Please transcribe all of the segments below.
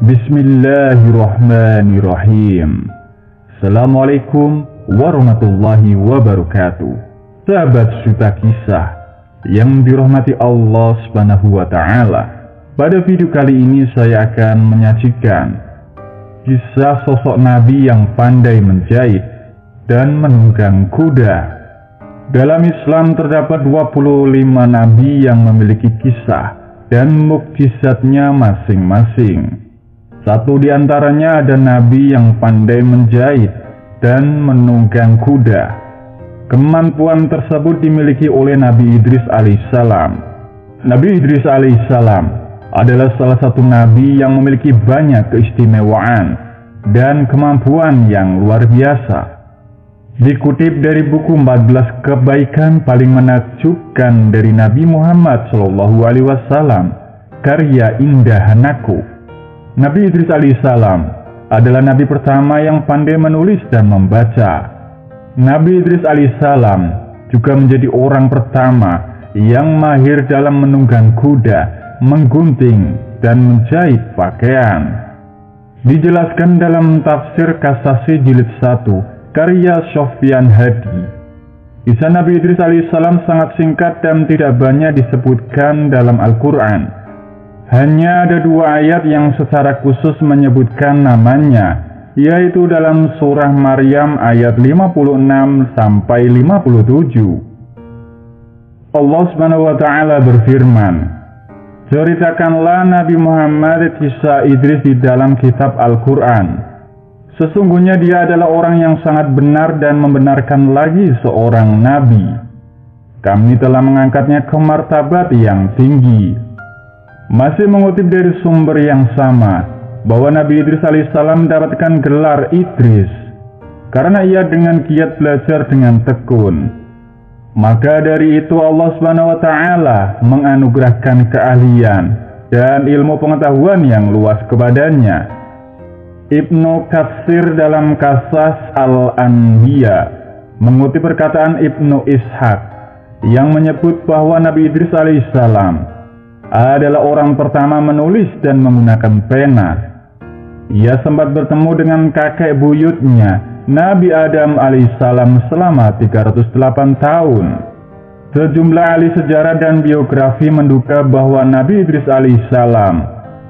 Bismillahirrahmanirrahim. Assalamualaikum warahmatullahi wabarakatuh. Sahabat Suta Kisah yang dirahmati Allah Subhanahu wa Ta'ala, pada video kali ini saya akan menyajikan kisah sosok Nabi yang pandai menjahit dan menunggang kuda. Dalam Islam terdapat 25 Nabi yang memiliki kisah dan mukjizatnya masing-masing. Satu di antaranya ada Nabi yang pandai menjahit dan menunggang kuda. Kemampuan tersebut dimiliki oleh Nabi Idris alaihissalam. Nabi Idris alaihissalam adalah salah satu Nabi yang memiliki banyak keistimewaan dan kemampuan yang luar biasa. Dikutip dari buku 14 kebaikan paling menakjubkan dari Nabi Muhammad SAW, karya Indah Hanaku. Nabi Idris alaihissalam adalah Nabi pertama yang pandai menulis dan membaca. Nabi Idris alaihissalam juga menjadi orang pertama yang mahir dalam menunggang kuda, menggunting, dan menjahit pakaian. Dijelaskan dalam tafsir Kasasi jilid 1, karya Sofyan Hadi. Kisah Nabi Idris alaihissalam sangat singkat dan tidak banyak disebutkan dalam Al-Quran. Hanya ada 2 ayat yang secara khusus menyebutkan namanya, yaitu dalam surah Maryam ayat 56-57. Allah Subhanahu wa Ta'ala berfirman, "Ceritakanlah Nabi Muhammad kisah Idris di dalam kitab Al-Quran. Sesungguhnya dia adalah orang yang sangat benar dan membenarkan lagi seorang Nabi. Kami telah mengangkatnya ke martabat yang tinggi." Masih mengutip dari sumber yang sama, bahwa Nabi Idris alaihissalam mendapatkan gelar Idris karena ia dengan giat belajar dengan tekun. Maka dari itu Allah Subhanahu wa Ta'ala menganugerahkan keahlian dan ilmu pengetahuan yang luas kepadanya. Ibnu Katsir dalam Qasas Al-Anbiya mengutip perkataan Ibnu Ishaq yang menyebut bahwa Nabi Idris alaihissalam adalah orang pertama menulis dan menggunakan pena. Ia sempat bertemu dengan kakek buyutnya, Nabi Adam alaihissalam, selama 308 tahun. Sejumlah ahli sejarah dan biografi menduga bahwa Nabi Idris alaihissalam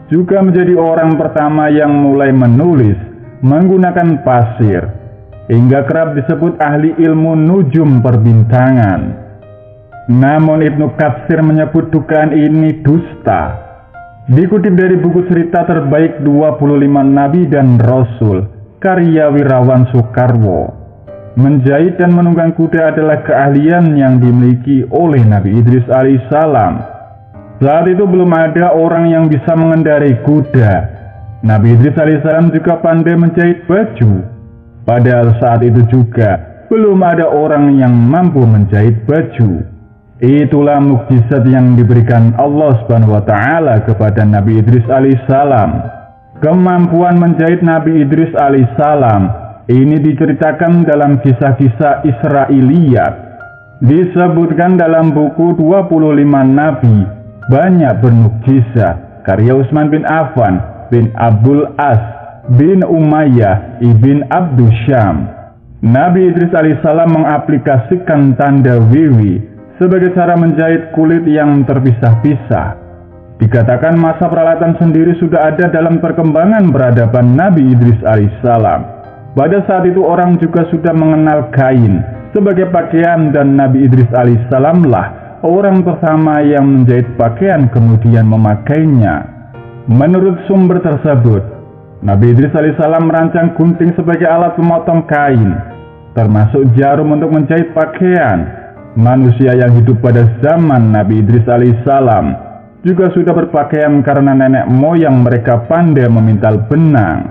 juga menjadi orang pertama yang mulai menulis menggunakan pasir, hingga kerap disebut ahli ilmu nujum perbintangan. Namun Ibnu Katsir menyebut dugaan ini dusta. Dikutip dari buku cerita terbaik 25 Nabi dan Rasul, karya Wirawan Soekarwo, menjahit dan menunggang kuda adalah keahlian yang dimiliki oleh Nabi Idris alaihissalam. Saat itu belum ada orang yang bisa mengendarai kuda. Nabi Idris alaihissalam juga pandai menjahit baju. Padahal saat itu juga belum ada orang yang mampu menjahit baju. Itulah mukjizat yang diberikan Allah Subhanahu wa Ta'ala kepada Nabi Idris alaihissalam. Kemampuan menjahit Nabi Idris alaihissalam ini diceritakan dalam kisah-kisah Israiliyat. Disebutkan dalam buku 25 Nabi banyak bermukjizat, karya Utsman bin Affan bin Abdul As bin Umayyah ibn Abdus Syam. Nabi Idris alaihissalam mengaplikasikan tanda wiwi sebagai cara menjahit kulit yang terpisah-pisah. Dikatakan masa peralatan sendiri sudah ada dalam perkembangan peradaban Nabi Idris alaihissalam. Pada saat itu orang juga sudah mengenal kain sebagai pakaian, dan Nabi Idris alaihissalam lah orang pertama yang menjahit pakaian kemudian memakainya. Menurut sumber tersebut, Nabi Idris alaihissalam merancang gunting sebagai alat memotong kain, termasuk jarum untuk menjahit pakaian. Manusia yang hidup pada zaman Nabi Idris alaihissalam juga sudah berpakaian karena nenek moyang mereka pandai memintal benang.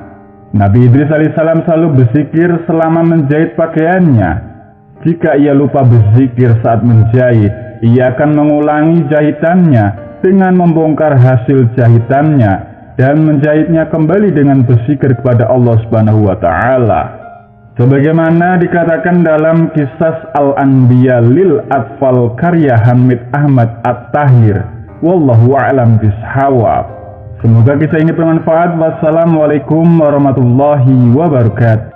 Nabi Idris alaihissalam selalu berzikir selama menjahit pakaiannya. Jika ia lupa berzikir saat menjahit, ia akan mengulangi jahitannya dengan membongkar hasil jahitannya dan menjahitnya kembali dengan berzikir kepada Allah Subhanahu wa Ta'ala. Sebagaimana dikatakan dalam Kisah Al-Anbiya lil Atfal karya Hamid Ahmad At-Tahir, wallahu a'lam bishawab. Semoga kisah ini bermanfaat. Wassalamualaikum warahmatullahi wabarakatuh.